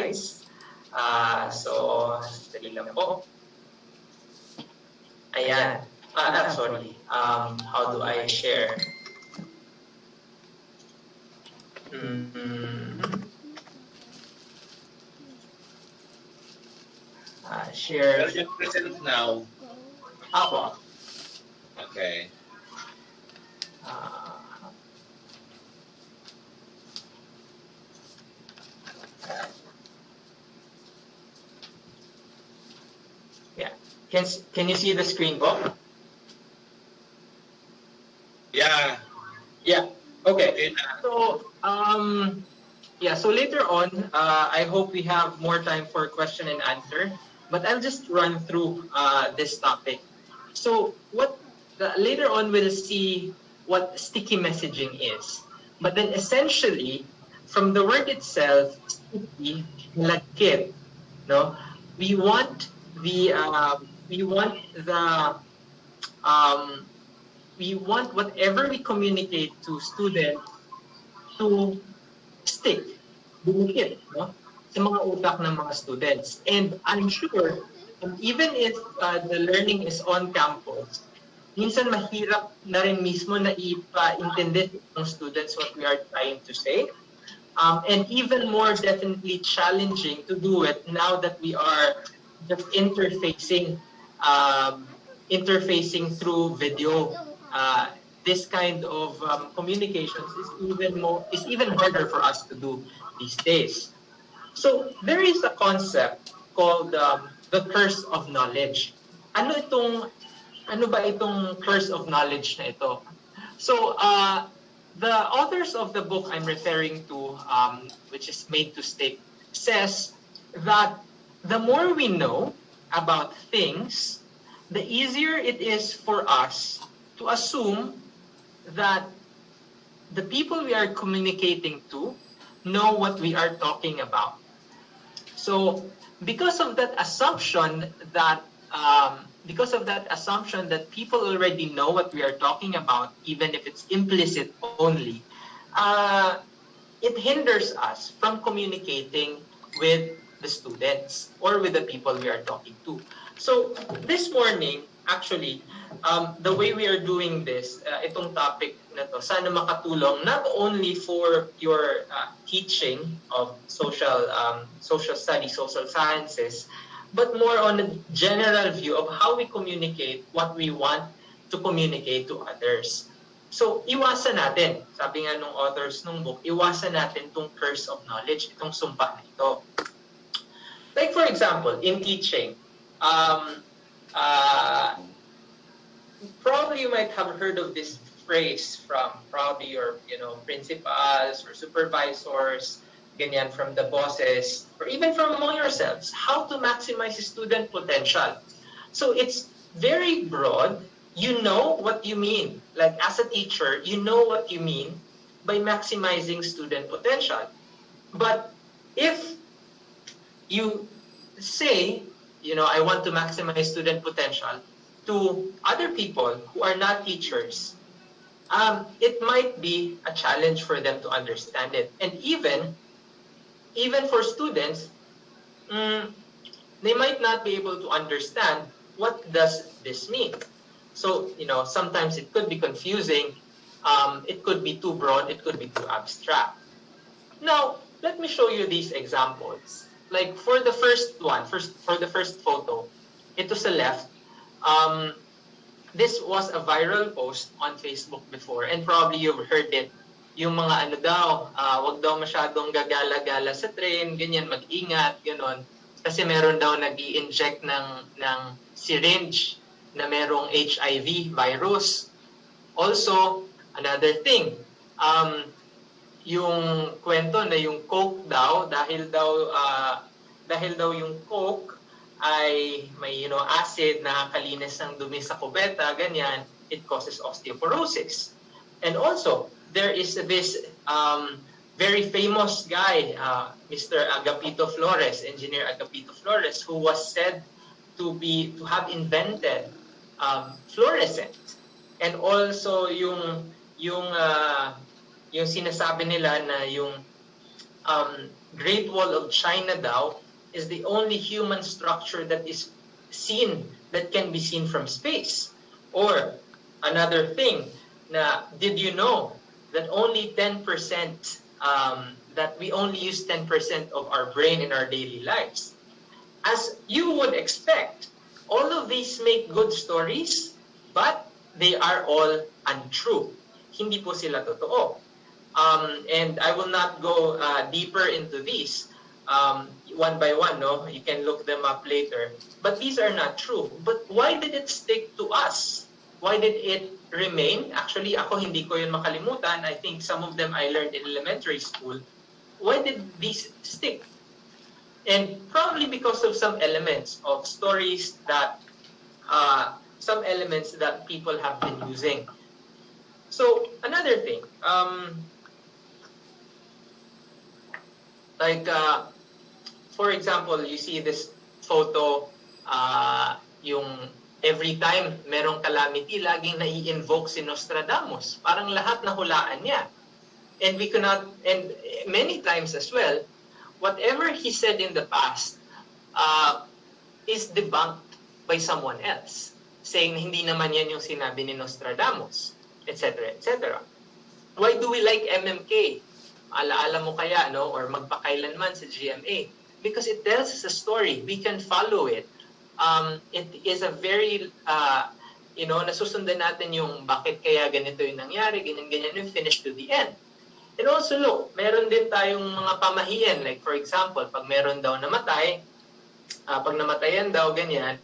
guys. So, dali lang po. Ayan. Sorry. How do I share? Share. Well, you present now. Ako. Okay. Yeah. Can you see the screen, Bob? Yeah. Yeah. Okay. So so later on, I hope we have more time for question and answer. But I'll just run through this topic. So later on we'll see what sticky messaging is. But then essentially, from the word itself, sticky, lagkit, no, we want whatever we communicate to students to stick, dumikit, no, sa mga utak ng mga students. And I'm sure, even if the learning is on campus, minsan mahirap na rin mismo na ipa-intindi ng students what we are trying to say. And even more definitely challenging to do it now that we are just interfacing through video. This kind of communications is even harder for us to do these days. So there is a concept called the curse of knowledge. Ano ba itong curse of knowledge na ito? So the authors of the book I'm referring to, which is Made to Stick, says that the more we know about things, the easier it is for us to assume that the people we are communicating to know what we are talking about. So because of that assumption that people already know what we are talking about, even if it's implicit only, it hinders us from communicating with the students or with the people we are talking to. So this morning, actually, the way we are doing this, itong topic na to, sana makatulong not only for your teaching of social studies, social sciences, but more on a general view of how we communicate what we want to communicate to others. So, iwasan natin, sabi nga nung authors nung book, iwasan natin itong curse of knowledge, itong sumpa na ito. Like for example, in teaching, probably you might have heard of this phrase from probably your principals or supervisors, ganyan, from the bosses, or even from among yourselves, how to maximize student potential. So it's very broad. You know what you mean. Like as a teacher, you know what you mean by maximizing student potential. But if you say, I want to maximize student potential to other people who are not teachers, it might be a challenge for them to understand it. And even for students, they might not be able to understand what does this mean. So, sometimes it could be confusing. It could be too broad. It could be too abstract. Now, let me show you these examples. Like for the first photo, ito sa left, this was a viral post on Facebook before, and probably you've heard it. Yung mga wag daw masyadong gagala-gala sa train, ganyan, mag-ingat, ganon. Kasi meron daw nag-i-inject ng syringe na merong HIV virus. Also, another thing, yung kwento na yung Coke daw, dahil daw yung Coke ay may acid na nakakalinis ng dumi sa kubeta, ganyan, it causes osteoporosis. And also, there is this very famous guy, Mr. Agapito Flores, Engineer Agapito Flores, who was said to have invented fluorescent. And also yung sinasabi nila na yung Great Wall of China daw is the only human structure that is seen, that can be seen from space. Or another thing, did you know that only 10%, that we only use 10% of our brain in our daily lives? As you would expect, all of these make good stories, but they are all untrue. Hindi po sila totoo. And I will not go deeper into these one by one. No, you can look them up later. But these are not true. But why did it stick to us? Why did it remain? Actually, ako hindi ko yun makalimutan. I think some of them I learned in elementary school. Why did these stick? And probably because of some elements of stories that people have been using. So another thing, for example, you see this photo, yung every time merong calamity, laging nai-invoke si Nostradamus. Parang lahat nahulaan niya. And we cannot, and many times as well, whatever he said in the past is debunked by someone else, saying hindi naman yan yung sinabi ni Nostradamus, etc., etc. Why do we like MMK? Alaala mo kaya, no? Or magpakailanman sa GMA? Because it tells us a story. We can follow it. It is a very, nasusundan natin yung bakit kaya ganito yung nangyari, ganyan-ganyan yung finish to the end. And also, look, meron din tayong mga pamahiin. Like, for example, pag meron daw namatay, pag namatayan daw, ganyan,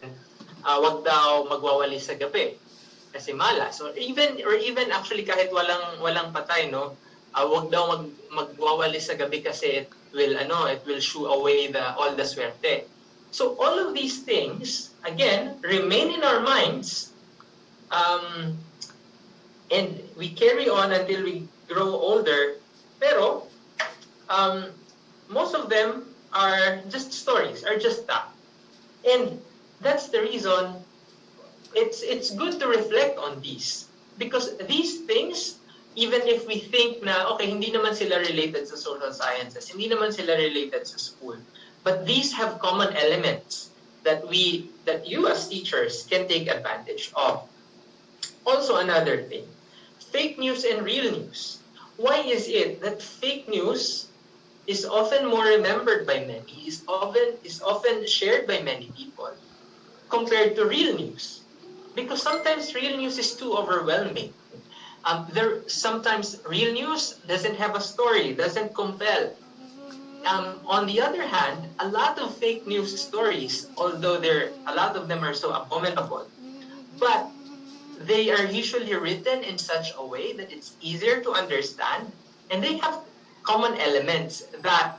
wag daw magwawali sa gabi. Kasi malas. Or even actually kahit walang patay, no? Wag daw magwawali sa gabi kasi it will shoo away all the swerte. So all of these things, again, remain in our minds, and we carry on until we grow older. Pero most of them are just stories, are just that. And that's the reason it's good to reflect on these. Because these things, even if we think na, okay, hindi naman sila related sa social sciences, hindi naman sila related sa school, but these have common elements that you as teachers can take advantage of. Also another thing, fake news and real news. Why is it that fake news is often more remembered by many, is often shared by many people compared to real news? Because sometimes real news is too overwhelming. Sometimes real news doesn't have a story, doesn't compel. On the other hand, a lot of fake news stories, although a lot of them are so abominable, but they are usually written in such a way that it's easier to understand, and they have common elements that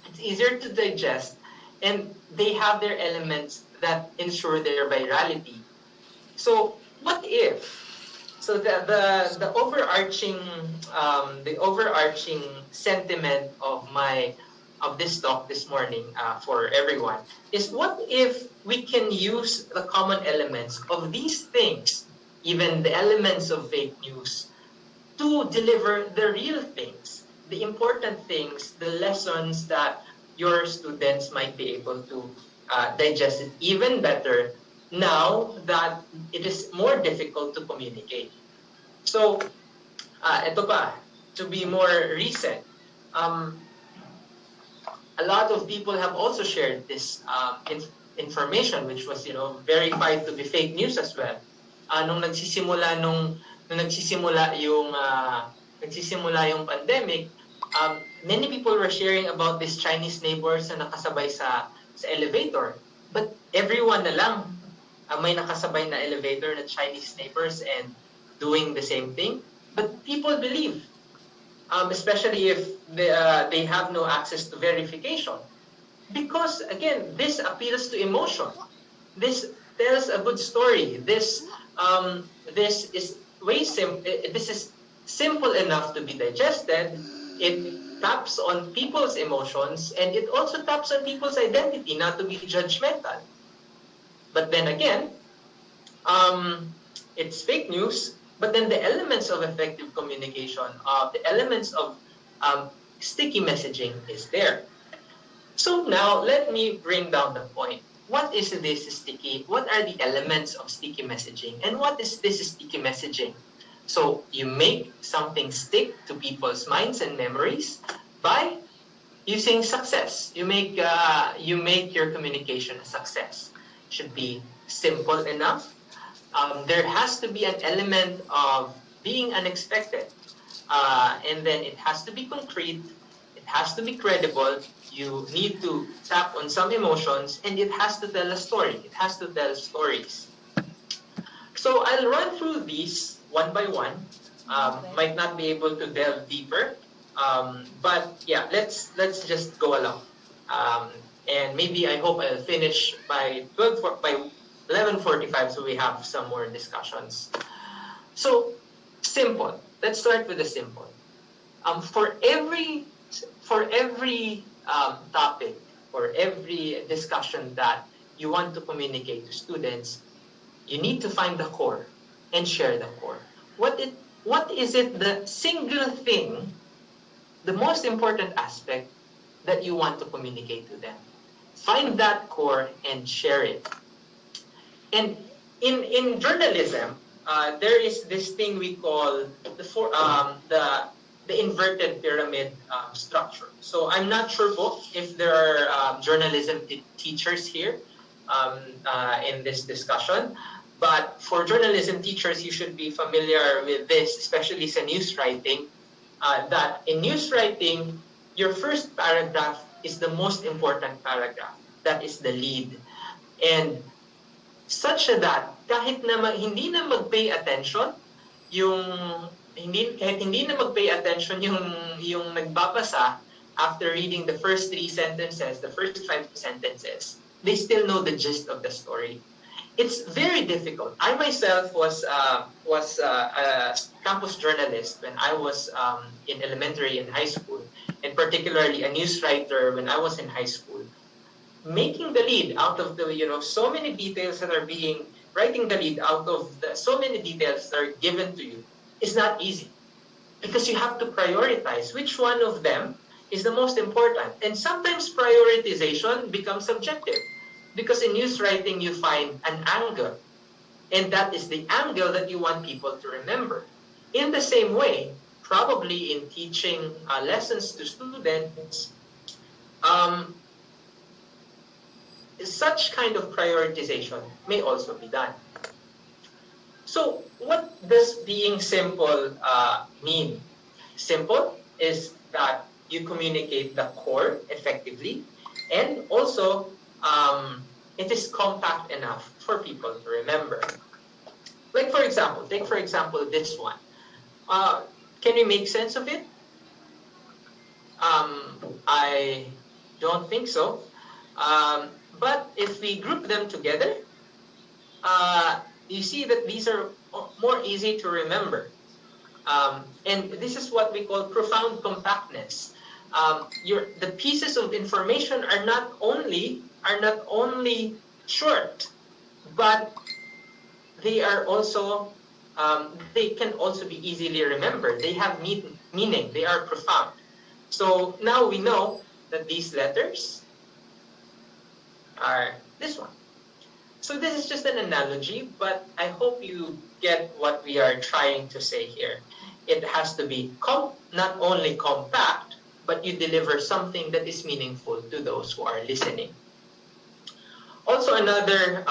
it's easier to digest, and they have their elements that ensure their virality. So what if? So the overarching sentiment of this talk this morning for everyone is, what if we can use the common elements of these things, even the elements of fake news, to deliver the real things, the important things, the lessons that your students might be able to digest it even better now that it is more difficult to communicate. So, ito pa, to be more recent, a lot of people have also shared this information, which was, verified to be fake news as well. Nung nagsisimula yung pandemic, many people were sharing about these Chinese neighbors na nakasabay sa elevator. But everyone na lang may nakasabay na elevator na Chinese neighbors and doing the same thing. But people believe, especially if they have no access to verification. Because, again, this appeals to emotion. This tells a good story. This is simple enough to be digested. It taps on people's emotions, and it also taps on people's identity, not to be judgmental. But then again, it's fake news, but then the elements of effective communication, the elements of sticky messaging is there. So now let me bring down the point. What is this sticky? What are the elements of sticky messaging? And what is this sticky messaging? So you make something stick to people's minds and memories by using success. You make your communication a success. Should be simple enough. There has to be an element of being unexpected. And then it has to be concrete. It has to be credible. You need to tap on some emotions, and it has to tell a story. It has to tell stories. So I'll run through these one by one. Might not be able to delve deeper, but yeah, let's just go along. And maybe I hope I'll finish by 11:45, so we have some more discussions. So simple. Let's start with the simple. For every topic or every discussion that you want to communicate to students, you need to find the core and share the core. What is it, the single thing, the most important aspect that you want to communicate to them? Find that core and share it. And in journalism, there is this thing we call the inverted pyramid structure. So I'm not sure if there are journalism teachers here in this discussion, but for journalism teachers, you should be familiar with this, especially sa news writing, that in news writing, your first paragraph is the most important paragraph. That is the lead. And such that kahit na hindi na mag-pay attention kahit hindi na mag-pay attention yung nagbabasa after reading the first 3 sentences, the first 5 sentences, they still know the gist of the story. It's very difficult. I myself was a campus journalist when I was in elementary and high school, and particularly a news writer when I was in high school. Making the lead out of the so many details that are writing the lead out of so many details that are given to you is not easy, because you have to prioritize which one of them is the most important. And sometimes prioritization becomes subjective, because in news writing you find an angle, and that is the angle that you want people to remember. In the same way, probably in teaching lessons to students, such kind of prioritization may also be done. So what does being simple mean? Simple is that you communicate the core effectively, and also it is compact enough for people to remember. Like take for example this one. Can you make sense of it? I don't think so. But if we group them together, you see that these are more easy to remember. And this is what we call profound compactness. The pieces of information are not only short, but they are also they can also be easily remembered. They have meaning. They are profound. So now we know that these letters are this one. So this is just an analogy, but I hope you get what we are trying to say here. It has to be not only compact, but you deliver something that is meaningful to those who are listening. Also, another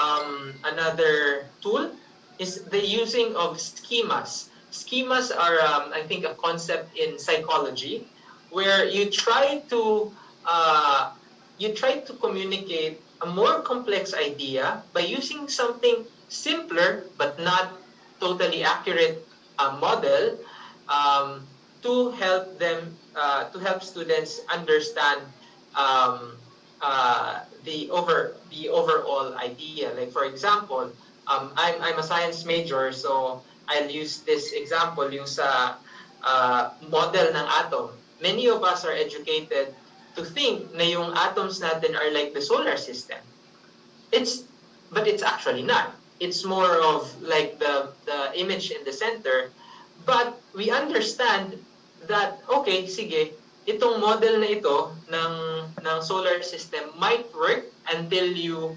tool is the using of schemas. Schemas are, I think, a concept in psychology where you try to communicate a more complex idea by using something simpler but not totally accurate model to help students understand the overall idea. Like for example, I'm a science major, so I'll use this example, yung sa model ng atom. Many of us are educated to think na yung atoms natin are like the solar system. But it's actually not. It's more of like the image in the center. But we understand that, okay, sige, itong model na ito ng solar system might work until you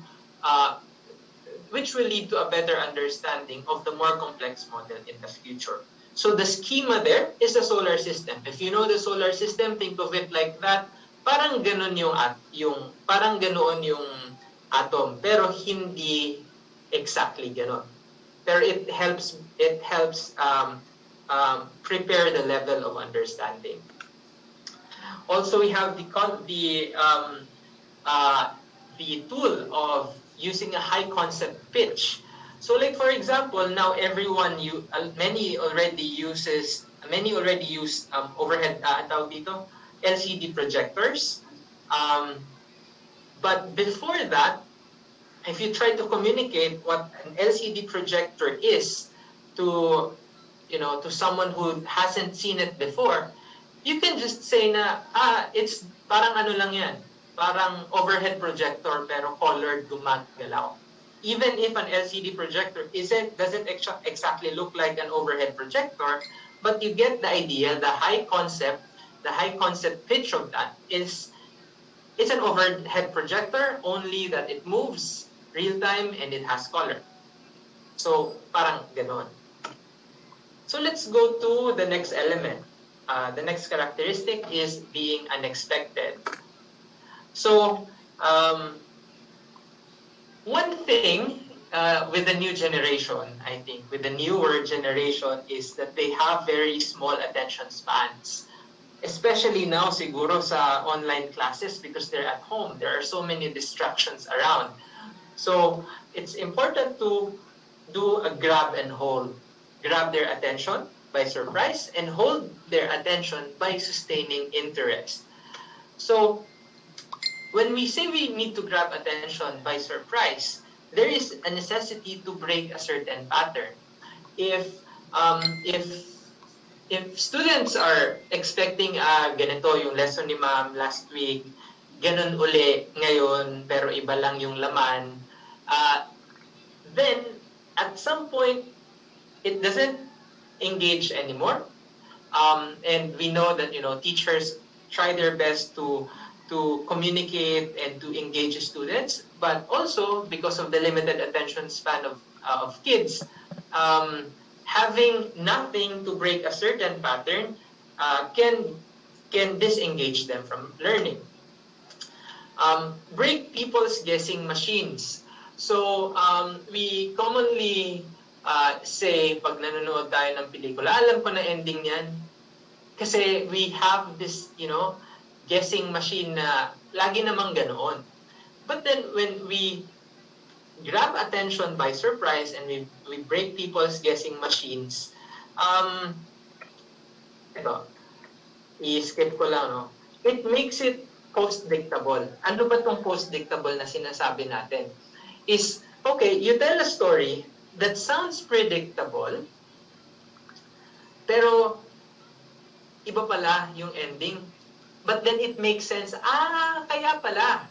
which will lead to a better understanding of the more complex model in the future. So the schema there is the solar system. If you know the solar system, think of it like that. Parang ganoon parang ganoon yung atom, pero hindi exactly ganoon. Pero it helps prepare the level of understanding. Also, we have the tool of using a high concept pitch. So, like for example, now many already use overhead LCD projectors. But before that, if you try to communicate what an LCD projector is to someone who hasn't seen it before, you can just say na, it's parang ano lang yan, parang overhead projector pero colored gumagalaw. Even if an LCD projector doesn't exactly look like an overhead projector, but you get the idea. The high concept pitch of that is it's an overhead projector, only that it moves real time and it has color. So parang ganon. So let's go to the next element. The next characteristic is being unexpected. So one thing with the new generation, I think, with the newer generation, is that they have very small attention spans. Especially now, siguro sa online classes, because they're at home. There are so many distractions around. So it's important to do a grab and hold. Grab their attention by surprise and hold their attention by sustaining interest. So when we say we need to grab attention by surprise, there is a necessity to break a certain pattern. If students are expecting ganito yung lesson ni ma'am last week, ganun uli ngayon pero iba lang yung laman, then at some point it doesn't engage anymore. And we know that teachers try their best to communicate and to engage students, but also because of the limited attention span of kids, having nothing to break a certain pattern can disengage them from learning. Break people's guessing machines. So we commonly say pag nanonood tayo ng pelikula, alam ko na ending niyan. Kasi we have this, guessing machine na lagi namang ganoon. But then when we grab attention by surprise and we break people's guessing machines, i-skip ko lang, no? It makes it post-dictable. Ano ba tong post-dictable na sinasabi natin? Is, okay, you tell a story that sounds predictable, pero iba pala yung ending. But then it makes sense. Kaya pala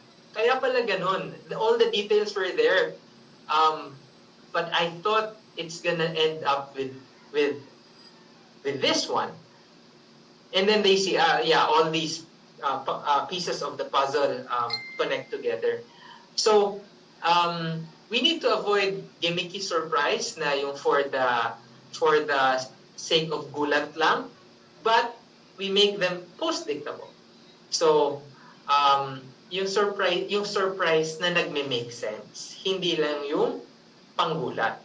ganun. All the details were there. But I thought it's gonna end up with this one. And then they see, all these pieces of the puzzle connect together. So we need to avoid gimmicky surprise na yung for the sake of gulat lang, but we make them post-dictable. So yung surprise na nagme-make sense, hindi lang yung panggulat.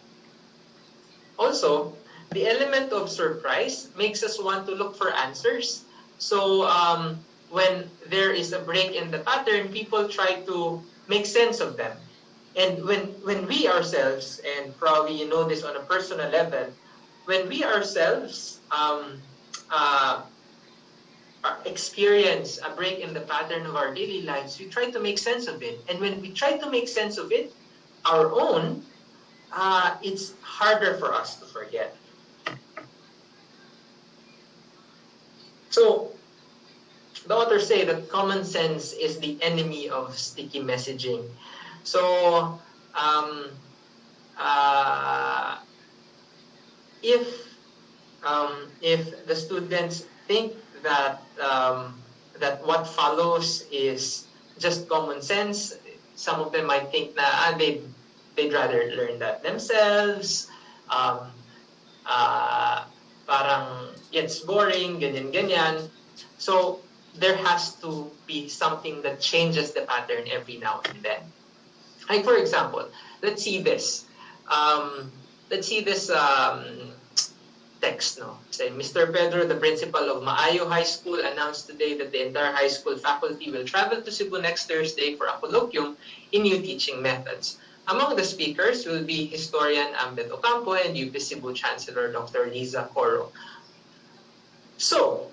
Also, the element of surprise makes us want to look for answers. So when there is a break in the pattern, people try to make sense of them. And when we ourselves, and probably you know this on a personal level, when we ourselves experience a break in the pattern of our daily lives, we try to make sense of it. And when we try to make sense of it, our own, it's harder for us to forget. So, the authors say that common sense is the enemy of sticky messaging. So, if the students think that that what follows is just common sense. Some of them might think na they'd rather learn that themselves. Um, Parang it's boring, ganyan. So there has to be something that changes the pattern every now and then. Like for example, let's see this. Let's see this text, no? Say, Mr. Pedro, the principal of Maayo High School, announced today that the entire high school faculty will travel to Cebu next Thursday for a colloquium in new teaching methods. Among the speakers will be historian Ambet Ocampo and UP Cebu Chancellor Dr. Liza Coro. So,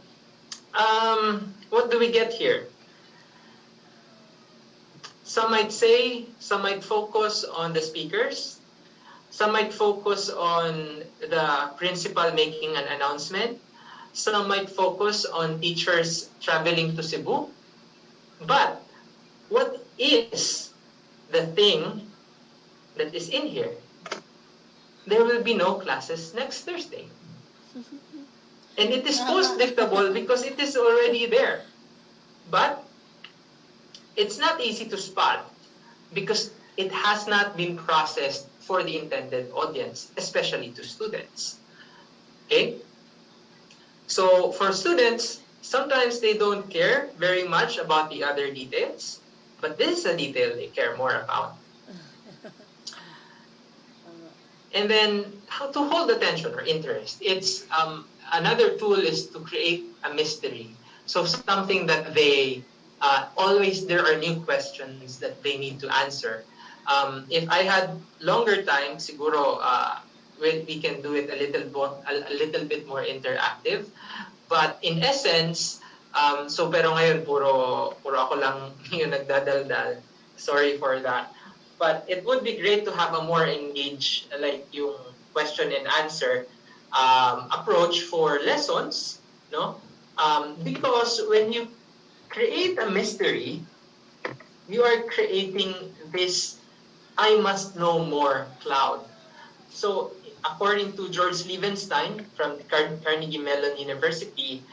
what do we get here? Some might focus on the speakers. Some might focus on the principal making an announcement. Some might focus on teachers traveling to Cebu. But what is the thing that is in here? There will be no classes next Thursday. And it is post-dictable because it is already there. But it's not easy to spot because it has not been processed for the intended audience, especially to students. Okay? So for students, sometimes they don't care very much about the other details, but this is a detail they care more about. And then how to hold attention or interest. It's another tool is to create a mystery. So something that they always there are new questions that they need to answer. If I had longer time, siguro we can do it a little bit more interactive. But in essence, so pero ngayon puro ako lang yung nagdadaldal. Sorry for that. But it would be great to have a more engaged, like yung question and answer approach for lessons, no? Because when you create a mystery, you are creating this I must know more cloud. So according to George Liebenstein from Carnegie Mellon University,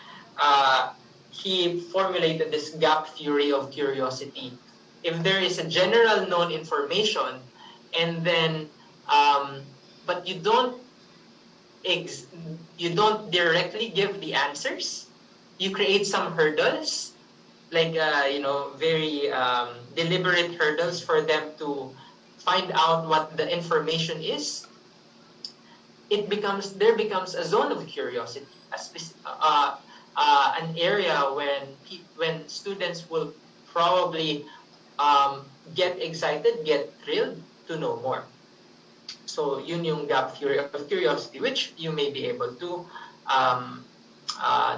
he formulated this gap theory of curiosity. If there is a general known information, and then but you don't directly give the answers, you create some hurdles, like very deliberate hurdles for them to find out what the information is. There becomes a zone of curiosity, an area when students will probably get excited, get thrilled to know more. So yun yung gap theory of curiosity, which you may be able to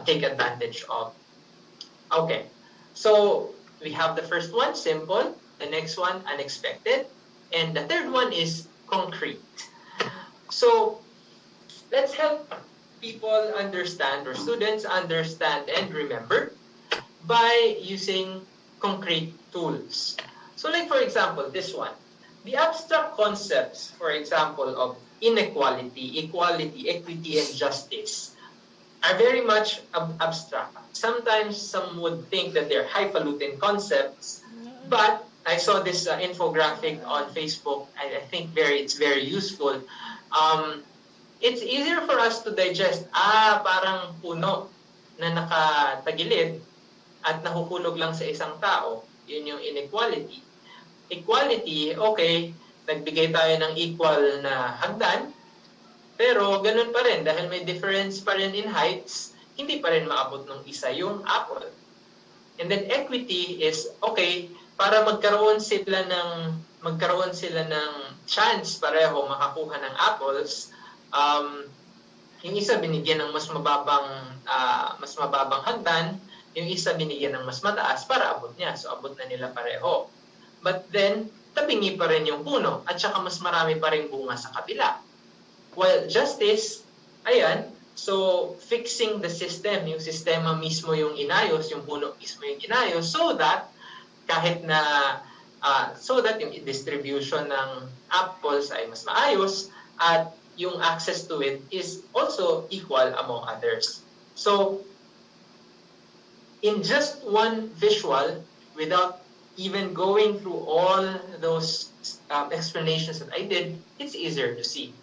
take advantage of. Okay, so we have the first one, simple. The next one, unexpected. And the third one is concrete. So let's help people understand, or students understand and remember by using concrete tools. So like for example, this one. The abstract concepts, for example, of inequality, equality, equity, and justice are very much abstract. Sometimes some would think that they're highfalutin concepts, but I saw this infographic on Facebook. I think it's very useful. It's easier for us to digest. Parang puno na nakatagilid at nahuhulog lang sa isang tao. Yun yung inequality. Equality, okay, nagbigay tayo ng equal na hagdan, pero ganun pa rin, dahil may difference pa rin in heights, hindi pa rin maabot ng isa yung apple. And then equity is, okay, para magkaroon sila ng chance pareho makakuha ng apples, yung isa binigyan ng mas mababang hagdan, yung isa binigyan ng mas mataas para abot niya. So abot na nila pareho. But then, tabingi pa rin yung puno at saka mas marami pa rin bunga sa kabila. While justice, ayan, so fixing the system, yung sistema mismo yung inayos, yung puno mismo yung inayos, so that yung distribution ng apples ay mas maayos at yung access to it is also equal among others. So in just one visual, without even going through all those explanations that I did, it's easier to see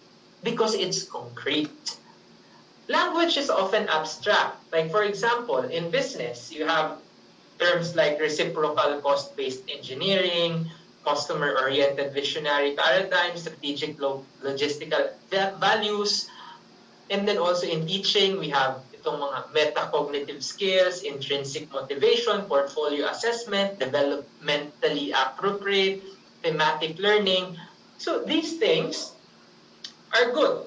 because it's concrete. Language is often abstract. Like for example, in business, you have terms like reciprocal cost-based engineering, customer-oriented visionary paradigm, strategic logistical values, and then also in teaching, we have itong mga metacognitive skills, intrinsic motivation, portfolio assessment, developmentally appropriate, thematic learning. So these things are good.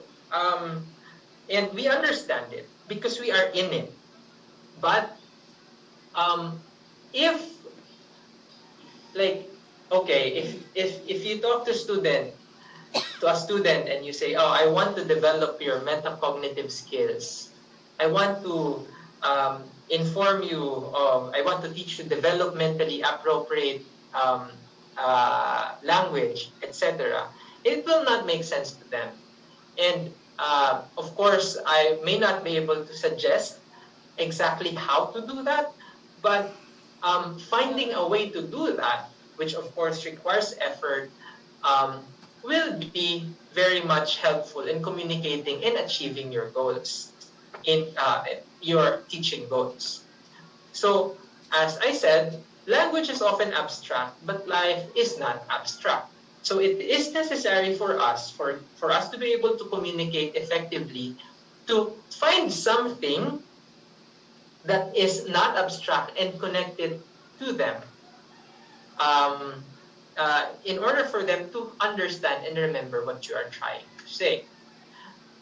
And we understand it because we are in it. But if you talk to a student and you say, oh, I want to develop your metacognitive skills, I want to inform you, I want to teach you developmentally appropriate language, etc., it will not make sense to them. And of course, I may not be able to suggest exactly how to do that, but finding a way to do that, which of course requires effort, will be very much helpful in communicating and achieving your goals, in your teaching goals. So, as I said, language is often abstract, but life is not abstract. So it is necessary for us to be able to communicate effectively, to find something that is not abstract and connected to them, in order for them to understand and remember what you are trying to say.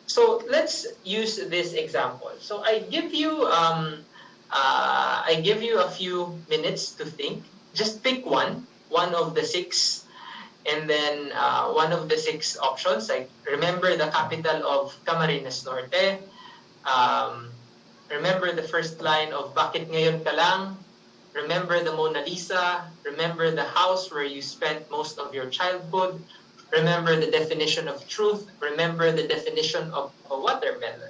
So let's use this example. So I give you a few minutes to think. Just pick one of the six. And then one of the six options, like remember the capital of Camarines Norte, remember the first line of Bakit Ngayon Ka Lang, remember the Mona Lisa, remember the house where you spent most of your childhood, remember the definition of truth, remember the definition of a watermelon.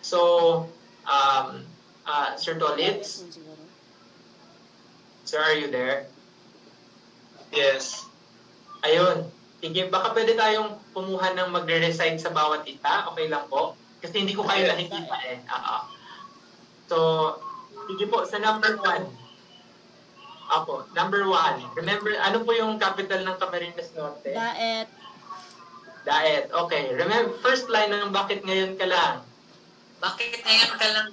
So, Sir Tolitz, sir, are you there? Yes. Ayun. Sige, baka pwede tayong kumuha ng magre-recite sa bawat isa. Okay lang po? Kasi hindi ko kayo nakikita eh. So, sige po, sa number 1. Ako, number 1. Remember, ano po yung capital ng Camarines Norte? Daet. Daet. Okay. Remember, first line ng Bakit Ngayon Ka Lang? Bakit ngayon ka lang?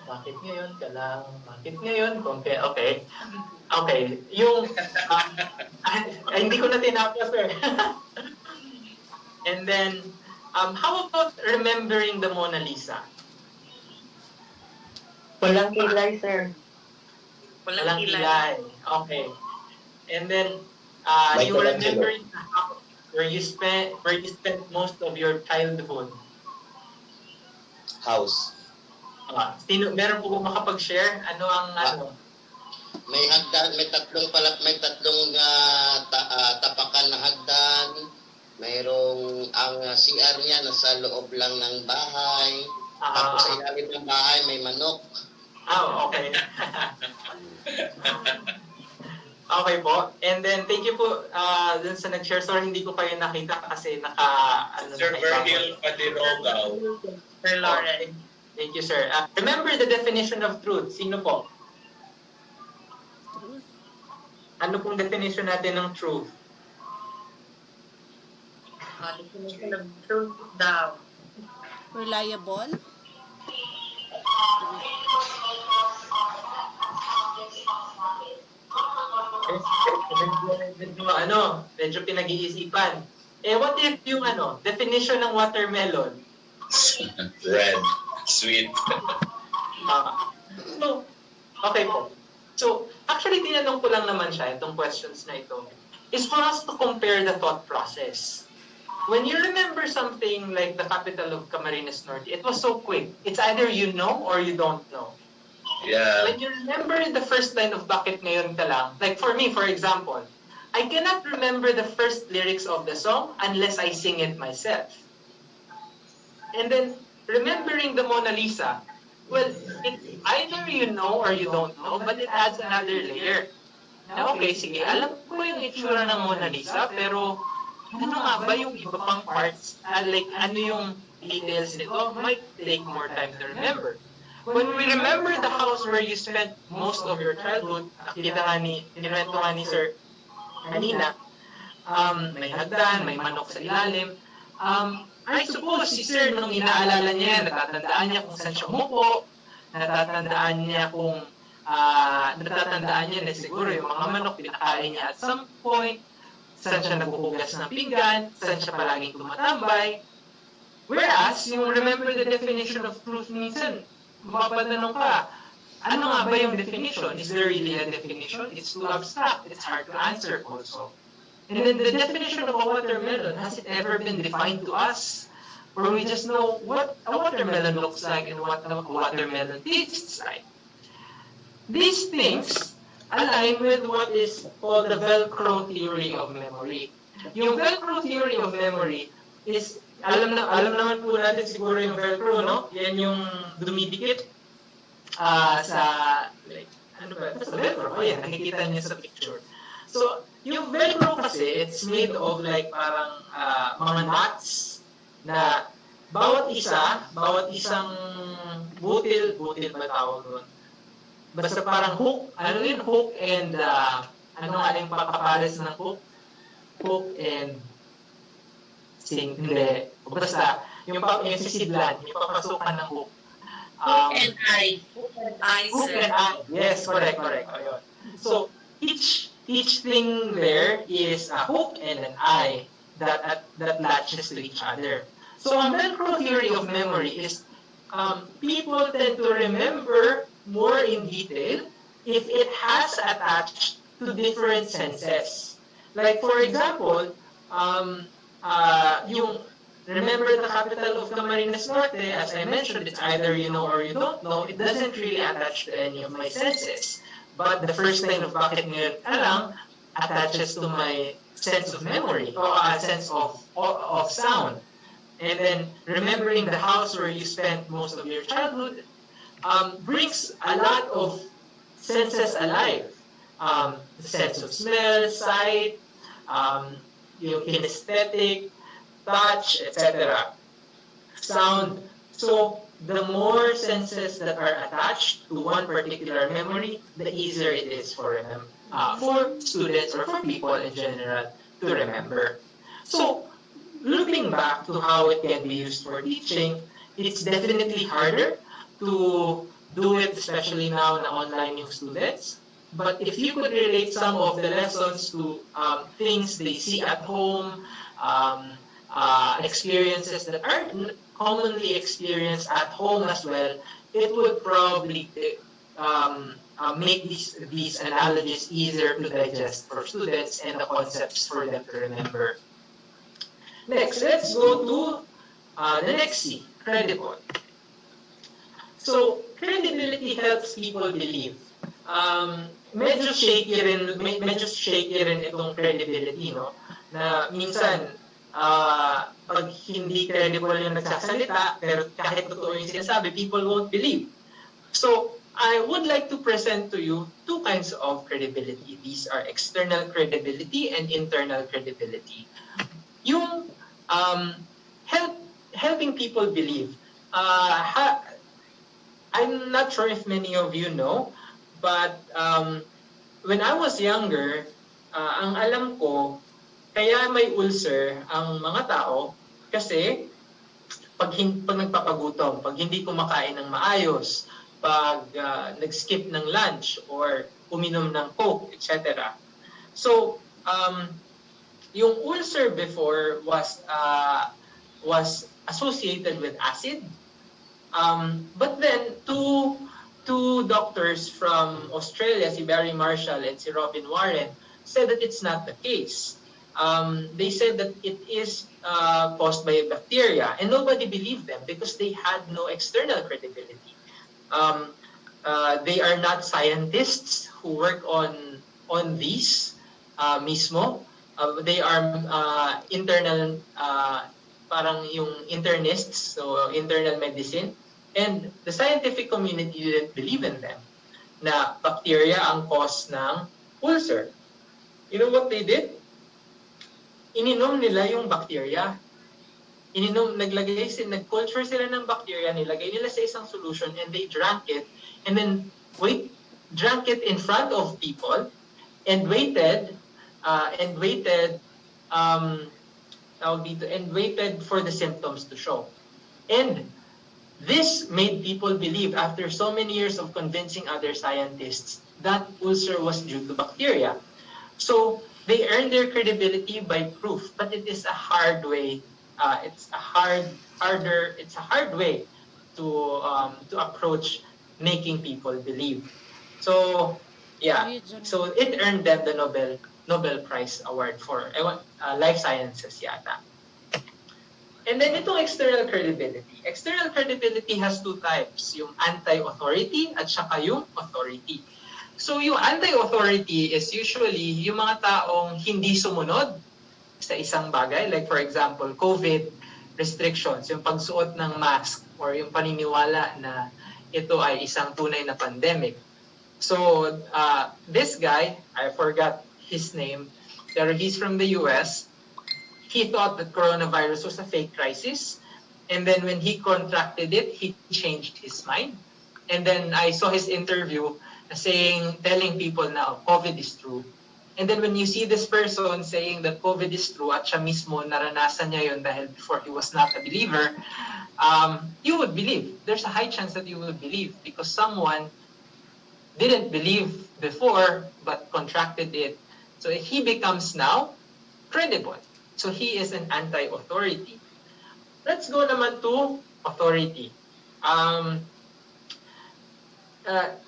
Bakit ngayon ka lang? Bakit ngayon? Okay, okay. Okay. Yung, hindi ko na tinapos, sir. And then, how about remembering the Mona Lisa? Walang kilay, sir. Walang kilay. Okay. And then, you remembering the house where you spent most of your childhood. House. Meron po ba makapag-share? Ano ang ano? May hagdan, may tatlong tapakan na hagdan. Mayroong ang CR niya nasa loob lang ng bahay. Tapos sa ilalim ng bahay may manok. Okay. Okay po. And then thank you po dun sa nag-share. Sorry hindi ko kayo nakita kasi Sir Virgil Padirogaw. Sir Lauren. Thank you, sir. Remember the definition of truth. Sino po? Truth. Ano pong definition natin ng truth? Definition of truth daw. Reliable. Medyo pinag-iisipan. What if yung definition ng watermelon? Red. Sweet. So, okay po. So, actually, tinanong ko lang naman siya, itong questions na ito, is for us to compare the thought process. When you remember something like the capital of Camarines Norte, it was so quick. It's either you know or you don't know. Yeah. When you remember the first line of Bakit Ngayon Ka Lang, like for me, for example, I cannot remember the first lyrics of the song unless I sing it myself. And then, remembering the Mona Lisa, Well, either you know or you don't know, but it adds another layer. Na okay, sige, alam ko yung itsura ng Mona Lisa, pero ano nga ba yung iba pang parts? Like, ano yung details nito? Might take more time to remember. When we remember the house where you spent most of your childhood, nakita nga kinuwento nga ni Sir kanina, may hagdan, may manok sa ilalim. I suppose si Sir, nung inaalala niya, natatandaan niya kung saan siya umupo, natatandaan niya na siguro yung mga manok pinakain niya at some point, saan siya naghuhugas ng pinggan, saan siya palaging tumatambay. Whereas, yung remember the definition of truth minsan, mapapatanong ka, ano nga ba yung definition? Is there really a definition? It's too abstract. It's hard to answer also. And then the definition of a watermelon, has it ever been defined to us? Or we just know what a watermelon looks like and what a watermelon tastes like? These things align with what is called the Velcro theory of memory. Yung Velcro theory of memory is, alam naman po natin siguro yung Velcro, no? Yan yung dumidikit sa, like, ano ba? Sa Velcro. Ayan, nakikita niyo sa picture. So, yung Velcro kasi, it's made of like parang mga knots na bawat isang butil ba tawag doon? Basta parang hook, hook and, ano nga yung pakapares ng hook? Hook and hindi. Basta, yung sisidlan, yung papasukan ng hook. Hook and eye. Hook and eye. Yes, correct. Ayun. So, each thing there is a hook and an eye that latches to each other. So, ang Velcro theory of memory is people tend to remember more in detail if it has attached to different senses. Like, for example, yung remember the capital of Camarines Norte, as I mentioned, it's either you know or you don't know. It doesn't really attach to any of my senses. But the first line of bakit ngayon alam attaches to my sense of memory or a sense of sound. And then remembering the house where you spent most of your childhood brings a lot of senses alive. The sense of smell, sight, yung kinesthetic, touch, etc. Sound. So, the more senses that are attached to one particular memory, the easier it is for students or for people in general to remember. So, looking back to how it can be used for teaching, it's definitely harder to do it, especially now na online yung students. But if you could relate some of the lessons to things they see at home, experiences that aren't commonly experienced at home as well, it would probably make these analogies easier to digest for students and the concepts for them to remember. Next, let's go to the next C, credible. So, credibility helps people believe. Medyo shaky rin itong credibility, no? Na minsan, pag hindi credible yung nagsasalita, pero kahit totoo yung sinasabi, people won't believe. So, I would like to present to you two kinds of credibility. These are external credibility and internal credibility. Yung helping people believe. I'm not sure if many of you know, but when I was younger, ang alam ko, kaya may ulcer ang mga tao kasi pag nagpapagutom, pag hindi kumakain ng maayos, pag nag-skip ng lunch or uminom ng Coke, etc. So, yung ulcer before was associated with acid. But then, two doctors from Australia, si Barry Marshall and si Robin Warren, said that it's not the case. They said that it is caused by a bacteria, and nobody believed them because they had no external credibility. They are not scientists who work on these mismo. They are internal, parang yung internists, so internal medicine. And the scientific community didn't believe in them na bacteria ang cause ng ulcer. You know what they did? Ininom nila yung bacteria. Nag-culture sila ng bacteria, nilagay nila sa isang solution, and they drank it, and then drank it in front of people, and waited for the symptoms to show. And this made people believe, after so many years of convincing other scientists, that ulcer was due to bacteria. So they earned their credibility by proof, but it is a hard way. It's a hard way to approach making people believe. So yeah, so it earned them the Nobel Prize Award for life sciences yata. And then itong external credibility. External credibility has two types, yung anti-authority at saka yung authority. So yung anti-authority is usually yung mga taong hindi sumunod sa isang bagay. Like for example, COVID restrictions, yung pagsuot ng mask or yung paniniwala na ito ay isang tunay na pandemic. So this guy, I forgot his name, pero he's from the US. He thought that coronavirus was a fake crisis. And then when he contracted it, he changed his mind. And then I saw his interview telling people now, COVID is true. And then when you see this person saying that COVID is true at siya mismo naranasan niya yun dahil before he was not a believer, you would believe. There's a high chance that you will believe because someone didn't believe before but contracted it. So he becomes now credible. So he is an anti-authority. Let's go naman to authority.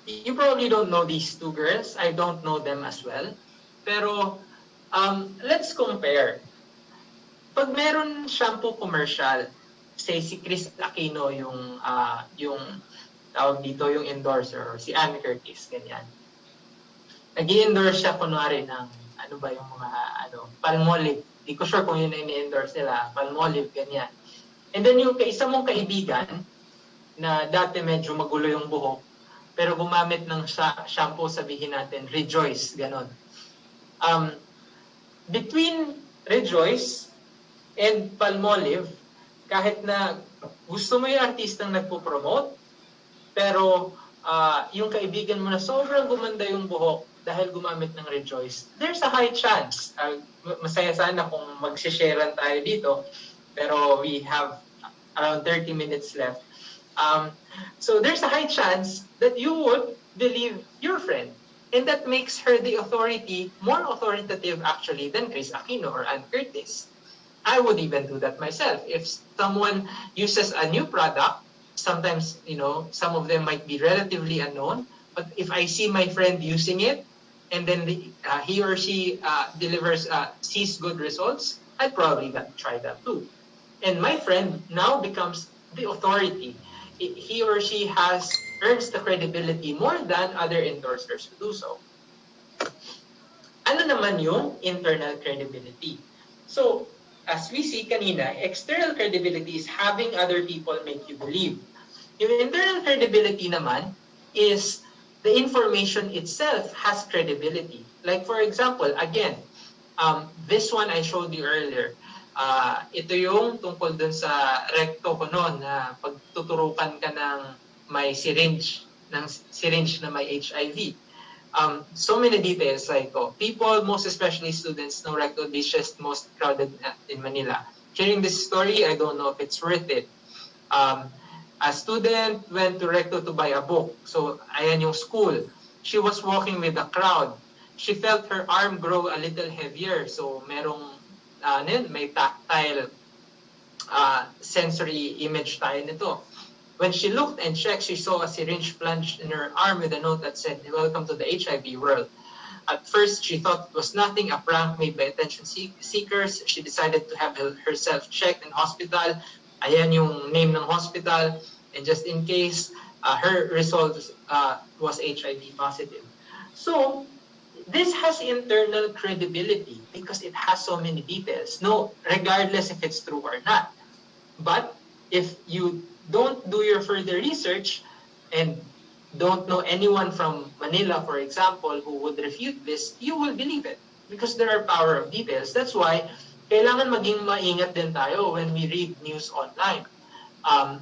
You probably don't know these two girls. I don't know them as well. Pero let's compare. Pag meron shampoo commercial, say si Chris Aquino yung tawag dito yung endorser or si Ann Curtis, ganyan. Nag-i-endorse siya kunwari ng Palmolive. Di ko sure kung yun na ini-endorse nila, Palmolive, ganyan. And then yung isa mong kaibigan na dati medyo magulo yung buhok, pero gumamit ng shampoo, sabihin natin, Rejoice, ganon. Between Rejoice and Palmolive, kahit na gusto mo yung artistang nagpo-promote, pero yung kaibigan mo na sobrang gumanda yung buhok dahil gumamit ng Rejoice, there's a high chance. Masaya sana kung mag-sharean tayo dito, pero we have around 30 minutes left. So there's a high chance that you would believe your friend. And that makes her the authority, more authoritative actually than Chris Aquino or Ann Curtis. I would even do that myself. If someone uses a new product, sometimes, some of them might be relatively unknown, but if I see my friend using it, and then he or she sees good results, I'd probably try that too. And my friend now becomes the authority. He or she earns the credibility more than other endorsers who do so. Ano naman yung internal credibility? So, as we see kanina, external credibility is having other people make you believe. Yung internal credibility naman is the information itself has credibility. Like for example, again, this one I showed you earlier. Ito yung tungkol dun sa recto ko noon na pagtuturukan ka ng may syringe na may HIV. So many details like people, most especially students, know rectal is just most crowded in Manila. Sharing this story, I don't know if it's worth it. A student went to Recto to buy a book. So, ayan yung school. She was walking with the crowd. She felt her arm grow a little heavier. So, may tactile sensory image tayo nito. When she looked and checked, she saw a syringe plunged in her arm with a note that said, "Welcome to the HIV world." At first, she thought it was nothing, a prank made by attention seekers. She decided to have herself checked in hospital. Ayan yung name ng hospital. And just in case, her result was HIV positive. So, this has internal credibility because it has so many details. No, regardless if it's true or not. But if you don't do your further research and don't know anyone from Manila, for example, who would refute this, you will believe it because there are power of details. That's why kailangan maging maingat din tayo when we read news online,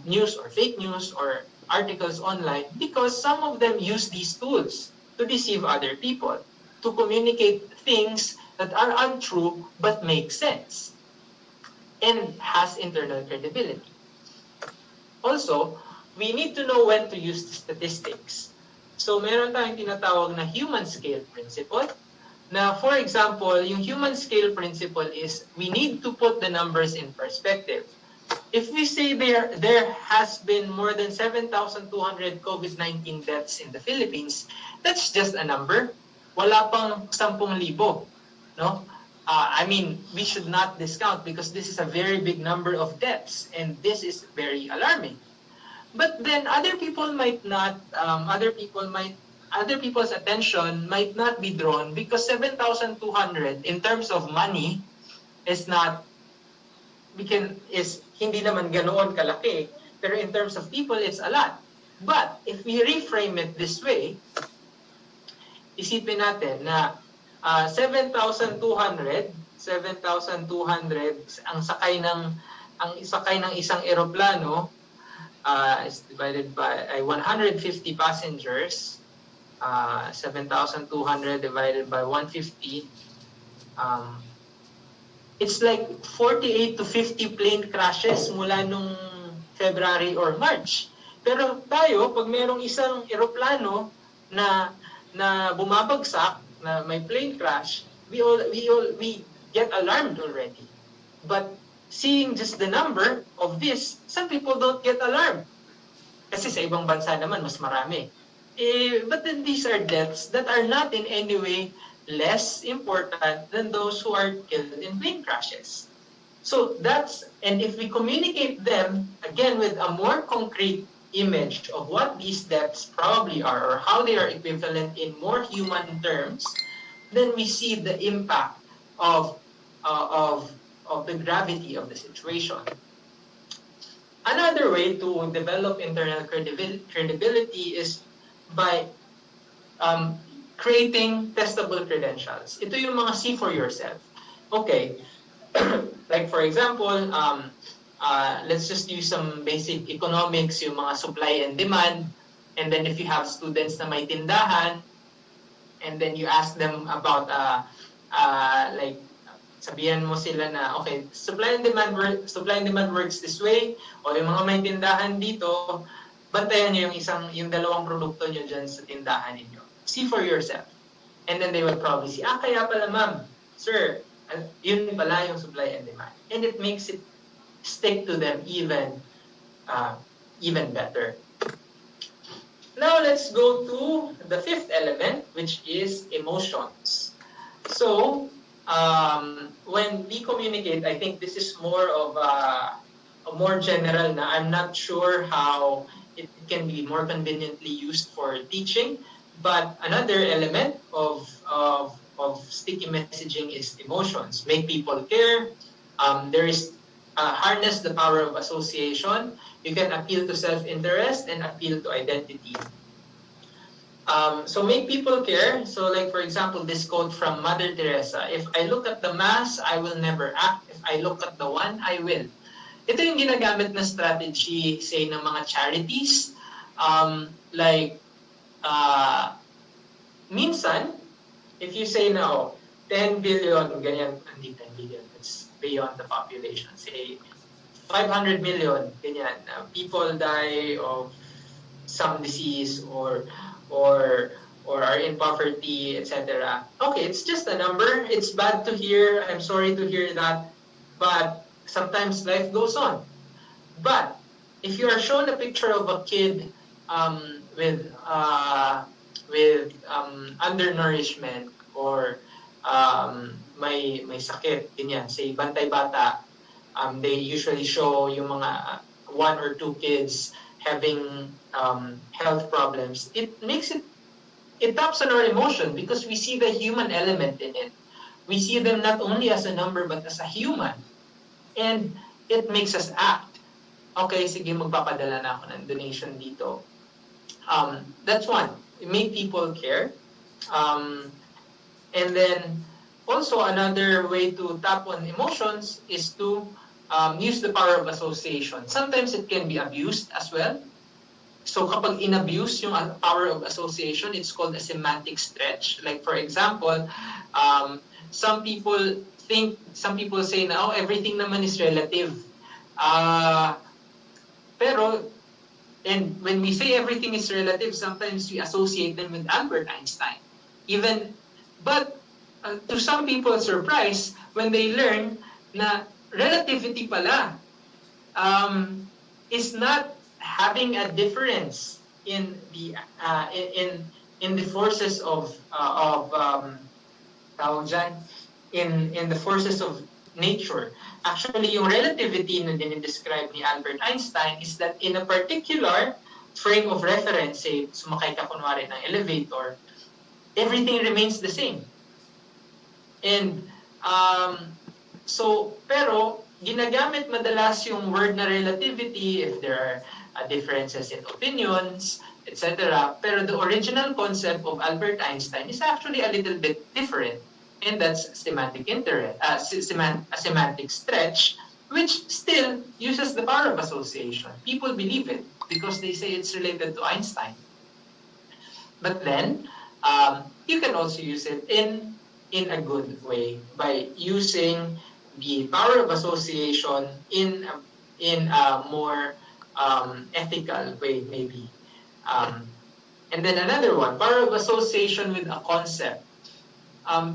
news or fake news or articles online, because some of them use these tools to deceive other people, to communicate things that are untrue but make sense and has internal credibility. Also, we need to know when to use the statistics. So meron tayong tinatawag na human scale principle, na for example, yung human scale principle is we need to put the numbers in perspective. If we say there has been more than 7,200 COVID-19 deaths in the Philippines, that's just a number. Wala pang 10,000, no? I mean, we should not discount because this is a very big number of deaths and this is very alarming. But then other people's attention might not be drawn because 7,200 in terms of money is hindi naman ganoon kalaki, pero in terms of people it's a lot. But if we reframe it this way, isipin natin na 7,200 ang sakay ng isang eroplano is divided by 150 passengers. 7,200 divided by 150, it's like 48 to 50 plane crashes mula nung February or March. Pero tayo, pag merong isang eroplano na bumabagsak, na may plane crash, we get alarmed already. But seeing just the number of this, some people don't get alarmed. Kasi sa ibang bansa naman, mas marami. But then these are deaths that are not in any way less important than those who are killed in plane crashes. So and if we communicate them, again, with a more concrete image of what these deaths probably are or how they are equivalent in more human terms, then we see the impact of the gravity of the situation. Another way to develop internal credibility is by creating testable credentials. Ito yung mga see for yourself. Okay, like for example, let's just use some basic economics, yung mga supply and demand, and then if you have students na may tindahan, and then you ask them about, like, sabihan mo sila na, okay, supply and demand works this way, o yung mga may tindahan dito, bantayan nyo yung dalawang produkto nyo dyan sa tindahan ninyo. See for yourself. And then they will probably see, kaya pala ma'am, sir, yun pala yung supply and demand. And it makes it stick to them even better. Now let's go to the fifth element, which is emotions. So, when we communicate, I think this is more of a more general na I'm not sure how it can be more conveniently used for teaching. But another element of sticky messaging is emotions. Make people care. There is harness the power of association. You can appeal to self-interest and appeal to identity. So make people care. So like for example, this quote from Mother Teresa, if I look at the mass, I will never act. If I look at the one, I will. Ito yung ginagamit na strategy, say, ng mga charities. Minsan, if you say now, 10 billion, ganyan, hindi 10 billion, it's beyond the population. Say, 500 million, ganyan, people die of some disease or are in poverty, etc. Okay, it's just a number. It's bad to hear. I'm sorry to hear that. But sometimes life goes on. But if you are shown a picture of a kid with undernourishment or may sakit, ganyan, say Bantay Bata, they usually show yung mga 1 or 2 kids having health problems. It taps on our emotion because we see the human element in it. We see them not only as a number but as a human. And it makes us act. okay, sige, magpapadala na ako ng donation dito. That's one. Make people care. And then, also another way to tap on emotions is to use the power of association. Sometimes it can be abused as well. So kapag in-abuse yung power of association, it's called a semantic stretch. Like for example, some people say na, everything naman is relative. Pero, and when we say everything is relative, sometimes we associate them with Albert Einstein. But to some people's surprise, when they learn na relativity pala is not having a difference in the forces of in the forces of nature. Actually, yung relativity na dinidescribe ni Albert Einstein is that in a particular frame of reference, say, sumakay ka kunwari ng elevator, everything remains the same. And pero ginagamit madalas yung word na relativity if there are differences in opinions, etc. Pero the original concept of Albert Einstein is actually a little bit different. And that's semantic a semantic stretch, which still uses the power of association. People believe it because they say it's related to Einstein. But then, you can also use it in a good way by using the power of association in a more ethical way, maybe. And then another one, power of association with a concept.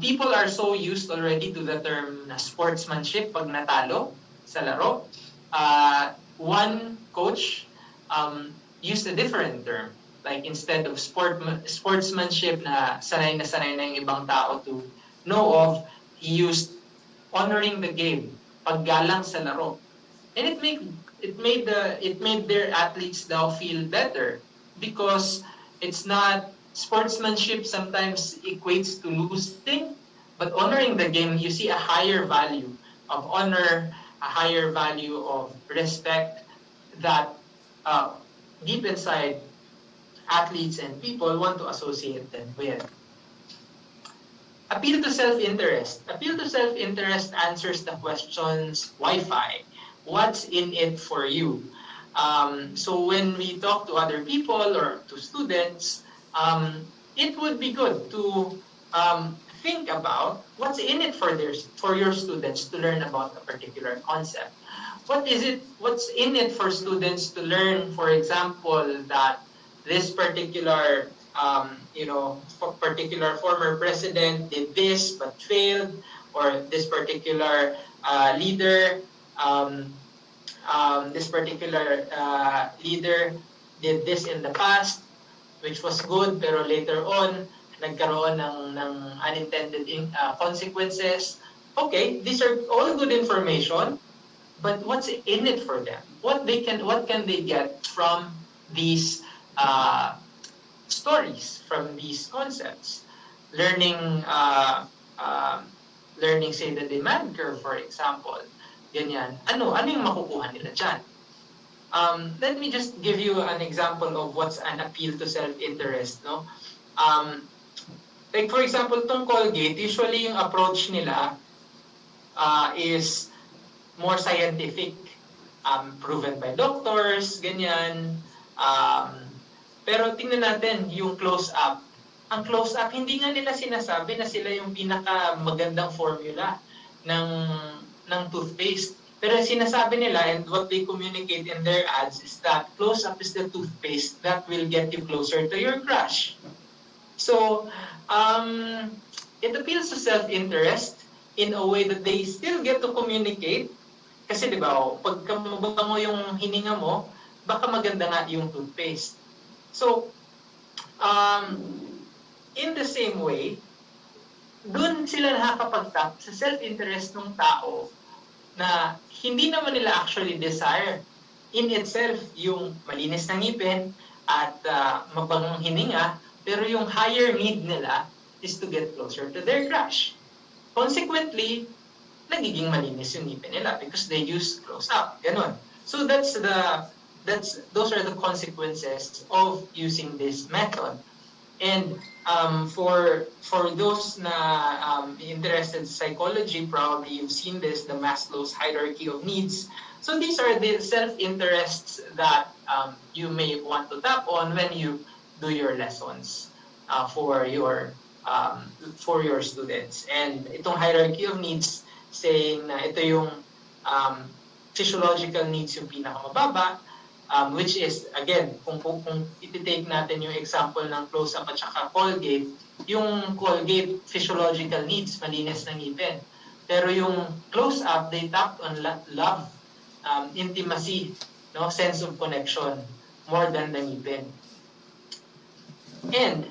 People are so used already to the term sportsmanship pag natalo sa laro. One coach used a different term. Like instead of sportsmanship na sanay na yung ibang tao to know of, he used honoring the game, paggalang sa laro. And it made their athletes now feel better because it's not sportsmanship sometimes equates to losing, but honoring the game, you see a higher value of honor, a higher value of respect that deep inside athletes and people want to associate them with. Appeal to self-interest. Appeal to self-interest answers the questions, why? What's in it for you? So when we talk to other people or to students, it would be good to think about what's in it for your students to learn about a particular concept. What's in it for students to learn, for example, that this particular particular former president did this but failed, or this particular leader did this in the past, which was good, pero later on, nagkaroon ng unintended consequences. Okay, these are all good information, but what's in it for them? What can they get from these stories, from these concepts? Learning, say, the demand curve, for example. Ganyan. Ano yung makukuha nila dyan? Let me just give you an example of what's an appeal to self-interest. No? Like for example, tong Colgate, usually yung approach nila is more scientific. Proven by doctors, ganyan. Pero tingnan natin yung close-up. Ang close-up, hindi nga nila sinasabi na sila yung pinakamagandang formula ng toothpaste. Pero sinasabi nila, and what they communicate in their ads, is that close-up is the toothpaste that will get you closer to your crush. So, it appeals to self-interest in a way that they still get to communicate. Kasi di ba, pagka mabango yung hininga mo, baka maganda nga yung toothpaste. So, in the same way, dun sila nakakapag-tap sa self-interest ng tao na hindi naman nila actually desire in itself yung malinis na ngipin at mabangong hininga, pero yung higher need nila is to get closer to their crush. Consequently, nagiging malinis yung ngipin nila because they use close-up. Ganun. So those are the consequences of using this method. And for those na interested in psychology, probably you've seen this, the Maslow's hierarchy of needs. So these are the self-interests that you may want to tap on when you do your lessons for your students. And itong hierarchy of needs, saying na ito yung physiological needs yung pinakamababa, which is, again, kung iti-take natin yung example ng close-up at saka Colgate, yung Colgate physiological needs, malinis ng ngipin. Pero yung close-up, they tapped on love, intimacy, no, sense of connection, more than the ngipin. And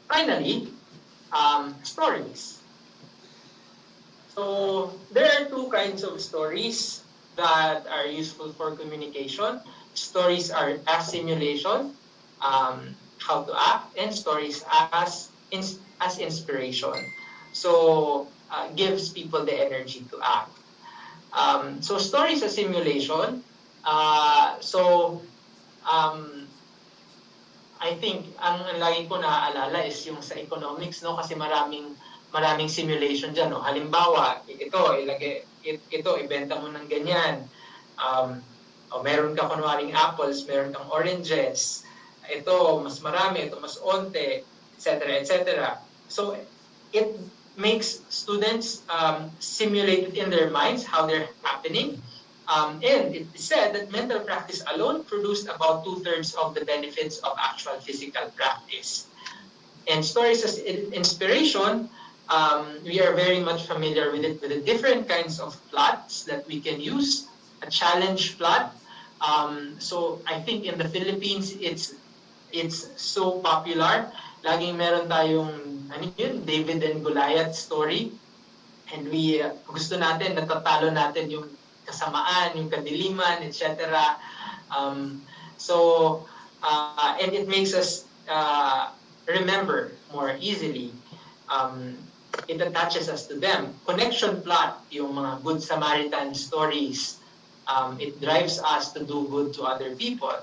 finally, stories. So there are two kinds of stories that are useful for communication. Stories are as simulation, how to act, and stories as inspiration. So gives people the energy to act. So stories as simulation. I think ang lagi ko naaalala is yung sa economics, no, kasi maraming simulation diyan, no. Halimbawa, ito ibenta mo ng ganyan. Meron ka kunwaring apples, meron kang oranges. Ito mas marami, ito mas onte, etc., etc. So it makes students simulate in their minds how they're happening. And it is said that mental practice alone produced about 2/3 of the benefits of actual physical practice. And stories as inspiration, we are very much familiar with it, with the different kinds of plots that we can use. A challenge plot. So I think in the Philippines, it's so popular. Laging meron tayong David and Goliath story. And we gusto natin, natatalo natin yung kasamaan, yung kadiliman, etc. And it makes us remember more easily. It attaches us to them. Connection plot, yung mga Good Samaritan stories, it drives us to do good to other people.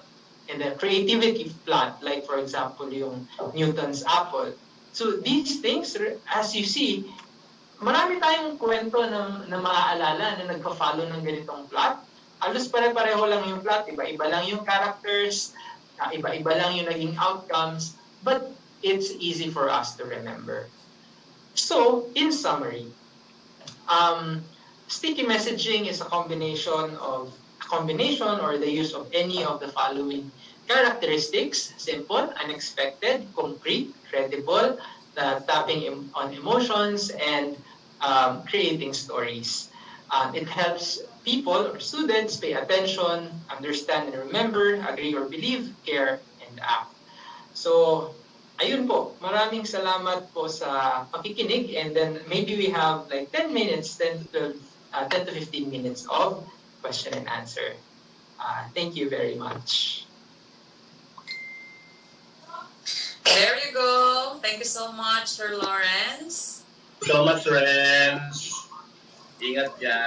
And the creativity plot, like for example, yung Newton's apple. So these things, as you see, marami tayong kwento na maaalala na nagpa-follow ng ganitong plot. Halos pare-pareho lang yung plot, iba-iba lang yung characters, iba-iba lang yung naging outcomes, but it's easy for us to remember. So, in summary, sticky messaging is a combination or the use of any of the following characteristics: simple, unexpected, concrete, credible, tapping on emotions, and creating stories. It helps people or students pay attention, understand and remember, agree or believe, care, and act. So, ayun po. Maraming salamat po sa pakikinig, and then maybe we have like 10 to 15 minutes of question and answer. Thank you very much. There you go. Thank you so much, Sir Lawrence. So much, friends. Ingat dyan.